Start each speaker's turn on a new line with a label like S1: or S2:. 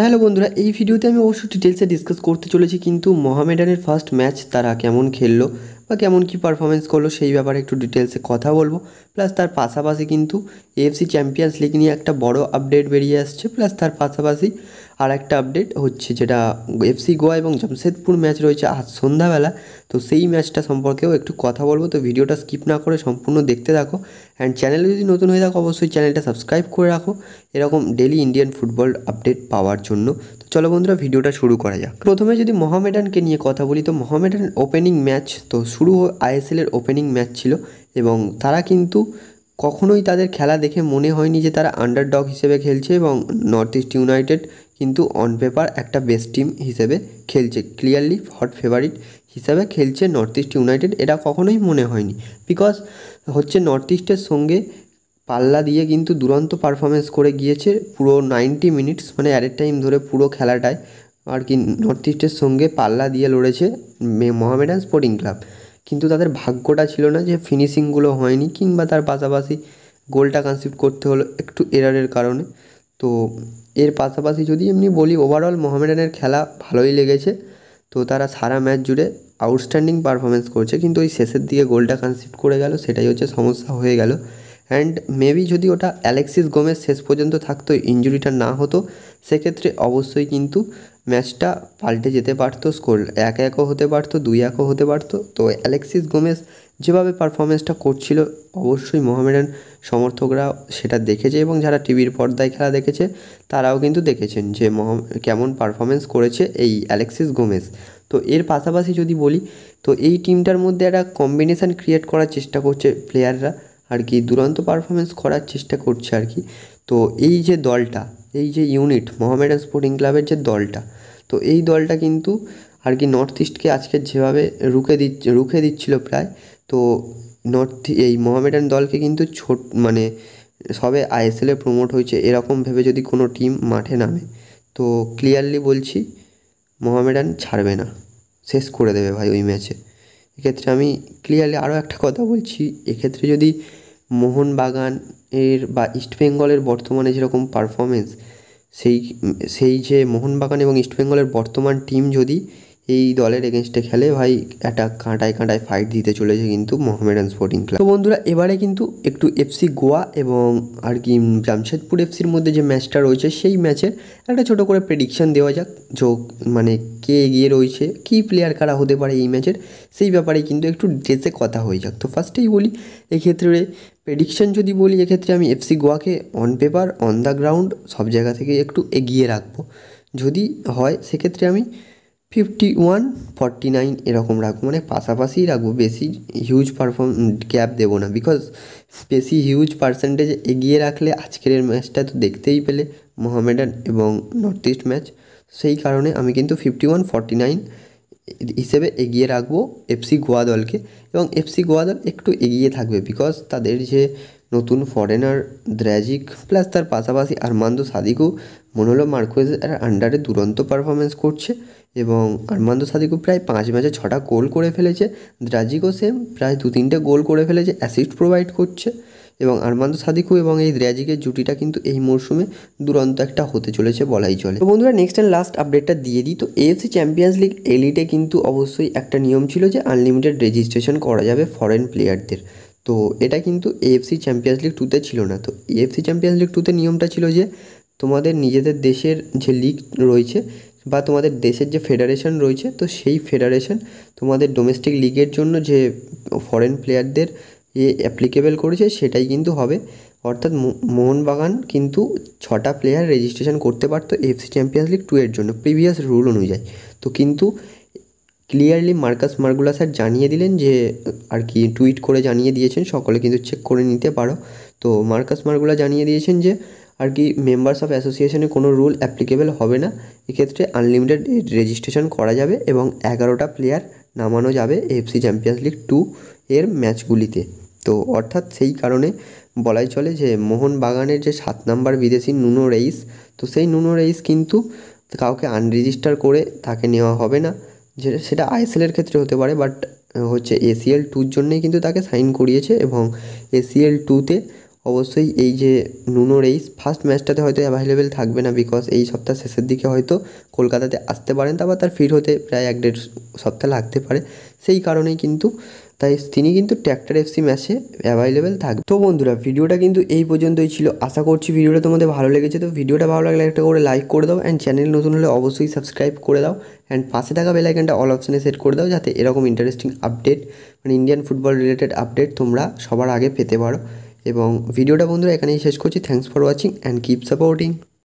S1: Hello বন্ধুরা, এই ভিডিওতে আমি অবশ্যই ডিটেলসে ডিসকাস করতে চলেছি কিন্তু মোহামেডানের ফার্স্ট ম্যাচ তারা কেমন খেললো বা কেমন কি পারফরমেন্স করলো সেই ব্যাপারে একটু ডিটেলসে কথা বলবো। প্লাস তার পাশাপাশি কিন্তু এএফসি চ্যাম্পিয়ন্স লিগ নিয়ে একটা বড় আপডেট বেরিয়ে আসছে। প্লাস তার পাশাপাশি আর একটা আপডেট হচ্ছে যেটা এফসি গোয়া এবং জামশেদপুর ম্যাচ রয়েছে আজ সন্ধ্যাবেলা, তো সেই ম্যাচটা সম্পর্কেও একটু কথা বলবো। তো ভিডিওটা স্কিপ না করে সম্পূর্ণ দেখতে থাকো। অ্যান্ড চ্যানেলে যদি নতুন হয়ে থাকো অবশ্যই চ্যানেলটা সাবস্ক্রাইব করে রাখো এরকম ডেলি ইন্ডিয়ান ফুটবল আপডেট পাওয়ার জন্য। তো চলো বন্ধুরা ভিডিওটা শুরু করা যাক। প্রথমে যদি মোহামেডানকে নিয়ে কথা বলি, তো মোহামেডান ওপেনিং ম্যাচ তো শুরু আইএসএলের ওপেনিং ম্যাচ ছিল এবং তারা কিন্তু কখনোই তাদের খেলা দেখে মনে হয়নি যে তারা আন্ডারডগ হিসেবে খেলছে এবং নর্থ ইস্ট ইউনাইটেড কিন্তু অন পেপার একটা বেস্ট টিম হিসেবে খেলছে, ক্লিয়ারলি হট ফেভারিট হিসাবে খেলছে নর্থ ইস্ট ইউনাইটেড। এটা কখনোই মনে হয়নি, বিকজ হচ্ছে নর্থ ইস্টের সঙ্গে পাল্লা দিয়ে কিন্তু দুরন্ত পারফরমেন্স করে গিয়েছে পুরো 90 মিনিটস, মানে অ্যাট এ টাইম ধরে পুরো খেলাটায় আর কি নর্থ ইস্টের সঙ্গে পাল্লা দিয়ে লড়েছে মোহামেডান স্পোর্টিং ক্লাব। কিন্তু তাদের ভাগ্যটা ছিল না, যে ফিনিশিংগুলো হয়নি কিংবা তার পাশাপাশি গোলটা কনসিড করতে হলো একটু এরারের কারণে। তো এর পাশাপাশি যদি এমনি বলি, ওভারঅল মোহামেডানের খেলা ভালোই লেগেছে। তো তারা সারা ম্যাচ জুড়ে আউটস্ট্যান্ডিং পারফরমেন্স করছে, কিন্তু ওই শেষের দিকে গোলটা কনসিড করে গেল, সেটাই হচ্ছে সমস্যা হয়ে গেল। অ্যান্ড মেবি যদি ওটা অ্যালেক্সিস গোমেজ শেষ পর্যন্ত থাকতো, ইঞ্জুরিটা না হতো, সেক্ষেত্রে অবশ্যই কিন্তু ম্যাচটা পাল্টে যেতে পারতো, স্কোর 1-1ও হতে পারতো, 2-1ও হতে পারতো। তো অ্যালেক্সিস গোমেজ যেভাবে পারফরমেন্সটা করছিল, অবশ্যই মোহামেডান সমর্থকরা সেটা দেখেছে এবং যারা টিভির পর্দায় খেলা দেখেছে তারাও কিন্তু দেখেছেন যে কেমন পারফরমেন্স করেছে এই অ্যালেক্সিস গোমেজ। তো এর পাশাপাশি যদি বলি, তো এই টিমটার মধ্যে একটা কম্বিনেশান ক্রিয়েট করার চেষ্টা করছে প্লেয়াররা আর কি, দুরন্ত পারফরমেন্স করার চেষ্টা করছে আর কি। তো এই যে দলটা, এই যে ইউনিট মোহামেডান স্পোর্টিং ক্লাবের যে দলটা, তো এই দলটা কিন্তু আর কি নর্থ ইস্টকে আজকে যেভাবে রুখে দিচ্ছিল প্রায়, তো এই মোহামেডান দলকে কিন্তু মানে সবে আইএসএলে প্রমোট হয়েছে এরকম ভেবে যদি কোনো টিম মাঠে নামে, তো ক্লিয়ারলি বলছি মোহামেডান ছাড়বে না, শেষ করে দেবে ভাই ওই ম্যাচে। এক্ষেত্রে আমি ক্লিয়ারলি আরও একটা কথা বলছি, এক্ষেত্রে যদি মোহনবাগান এর বা ইস্টবেঙ্গলের বর্তমানে যেরকম পারফরমেন্স, সেই যে মোহনবাগান এবং ইস্টবেঙ্গলের বর্তমান টিম যদি এই দলের এগেনস্টে খেলে, ভাই একটা কাঁটায় কাঁটায় ফাইট দিতে চলেছে কিন্তু মোহামেডান স্পোর্টিং ক্লাব। তো বন্ধুরা এবারে কিন্তু একটু এফসি গোয়া এবং আর কি জামশেদপুর এফসির মধ্যে যে ম্যাচটা রয়েছে সেই ম্যাচের একটা ছোটো করে প্রেডিকশান দেওয়া যাক, মানে কে এগিয়ে রয়েছে, কী প্লেয়ার কারা হতে পারে এই ম্যাচের, সেই ব্যাপারে কিন্তু একটু ডিটেলসে কথা হয়ে যাক। তো ফার্স্টেই বলি, এক্ষেত্রে প্রেডিকশান যদি বলি, এক্ষেত্রে আমি এফসি গোয়াকে on paper on the ground সব জায়গা থেকে একটু এগিয়ে রাখবো। যদি হয় সেক্ষেত্রে আমি 51-49 এরকম রাখবো, মানে পাশাপাশিই রাখবো, বেশি হিউজ গ্যাপ দেবো না, বিকজ বেশি হিউজ পার্সেন্টেজ এগিয়ে রাখলে আজকের ম্যাচটা তো দেখতেই পেলে মোহামেডান এবং নর্থ ইস্ট ম্যাচ, সেই কারণে আমি কিন্তু 51-49 হিসেবে এগিয়ে রাখবো এফসি গোয়া দলকে। এবং এফসি গোয়া দল একটু এগিয়ে থাকবে বিকজ তাদের যে নতুন ফরেনার দ্র্যাজিক, প্লাস তার পাশাপাশি আর্মান্দো সাদিকো মনোলো মার্কোয়েজের আন্ডারে দুরন্ত পারফরমেন্স করছে এবং আর্মান্দো সাদিকো প্রায় 5 ম্যাচে 6টা গোল করে ফেলেছে, দ্র্যাজিকও সেম প্রায় 2-3টে গোল করে ফেলেছে, অ্যাসিস্ট প্রোভাইড করছে। এবং আর্মান্দো সাদিকো এবং এই দ্র্যাজিকের জুটিটা কিন্তু এই মরশুমে দুরন্ত একটা হতে চলেছে বলাই চলে। তো বন্ধুরা নেক্সট অ্যান্ড লাস্ট আপডেটটা দিয়ে দিই। তো এএফসি চ্যাম্পিয়ন্স লিগ এলিটে কিন্তু অবশ্যই একটা নিয়ম ছিল যে আনলিমিটেড রেজিস্ট্রেশন করা যাবে ফরেন প্লেয়ারদের। তো এটা কিন্তু এএফসি চ্যাম্পিয়ন্স লিগ 2তে ছিল না। তো এএফসি চ্যাম্পিয়ন্স লিগ 2তে নিয়মটা ছিল যে তোমাদের নিজেদের দেশের যে লিগ রয়েছে বা তোমাদের দেশের যে ফেডারেশন রয়েছে, তো সেই ফেডারেশন তোমাদের ডোমেস্টিক লিগের জন্য যে ফরেন প্লেয়ারদের অ্যাপ্লিকেবল করেছে সেটাই কিন্তু হবে। অর্থাৎ মোহনবাগান কিন্তু 6টা প্লেয়ার রেজিস্ট্রেশন করতে পারতো এএফসি চ্যাম্পিয়ন্স লিগ 2 এর জন্য প্রিভিয়াস রুল অনুযায়ী। তো কিন্তু ক্লিয়ারলি মার্কাস মার্গুলা স্যার জানিয়ে দিলেন যে আর কি টুইট করে জানিয়ে দিয়েছেন, সকলে কিন্তু চেক করে নিতে পারো। তো মার্কাস মার্গুলা জানিয়ে দিয়েছেন যে আর কি মেম্বার্স অফ অ্যাসোসিয়েশনে কোনো রুল অ্যাপ্লিকেবল হবে না, এক্ষেত্রে আনলিমিটেড রেজিস্ট্রেশন করা যাবে এবং 11টা প্লেয়ার নামানো যাবে এএফসি চ্যাম্পিয়ন্স লিগ 2 এর ম্যাচগুলিতে। তো অর্থাৎ সেই কারণে বলাই চলে যে মোহনবাগানের যে 7 নম্বর বিদেশি নুনো রেইস, তো সেই নুনো রেইস কিন্তু কাউকে আনরেজিস্টার করে তাকে নেওয়া হবে না, সেটা আইএসএলের ক্ষেত্রে হতে পারে, বাট হচ্ছে ACL 2 জন্যেই কিন্তু তাকে সাইন করিয়েছে এবং ACL 2তে অবশ্যই এই যে নুনো রেইস ফার্স্ট ম্যাচটাতে হয়তো অ্যাভেলেবেল থাকবে না, বিকজ এই সপ্তাহ শেষের দিকে হয়তো কলকাতাতে আসতে পারেন, তারপর তার ফিট হতে প্রায় 1-1.5 সপ্তাহ লাগতে পারে। সেই কারণেই কিন্তু তাই তিনি কিন্তু ট্র্যাক্টর এফসি ম্যাচে অ্যাভেলেবেল থাকবে। তো বন্ধুরা, ভিডিওটা কিন্তু এই পর্যন্তই ছিল। আশা করছি ভিডিওটা তোমাদের ভালো লেগেছে। তো ভিডিওটা ভালো লাগলে একটা করে লাইক করে দাও, অ্যান্ড চ্যানেল নতুন হলে অবশ্যই সাবস্ক্রাইব করে দাও, অ্যান্ড পাশে থাকা বেল আইকনটা অল অপশানে সেট করে দাও, যাতে এরকম ইন্টারেস্টিং আপডেট মানে ইন্ডিয়ান ফুটবল রিলেটেড আপডেট তোমরা সবার আগে পেতে পারো। এবং ভিডিওটা বন্ধুরা এখানেই শেষ করছি। Thanks for watching and keep supporting.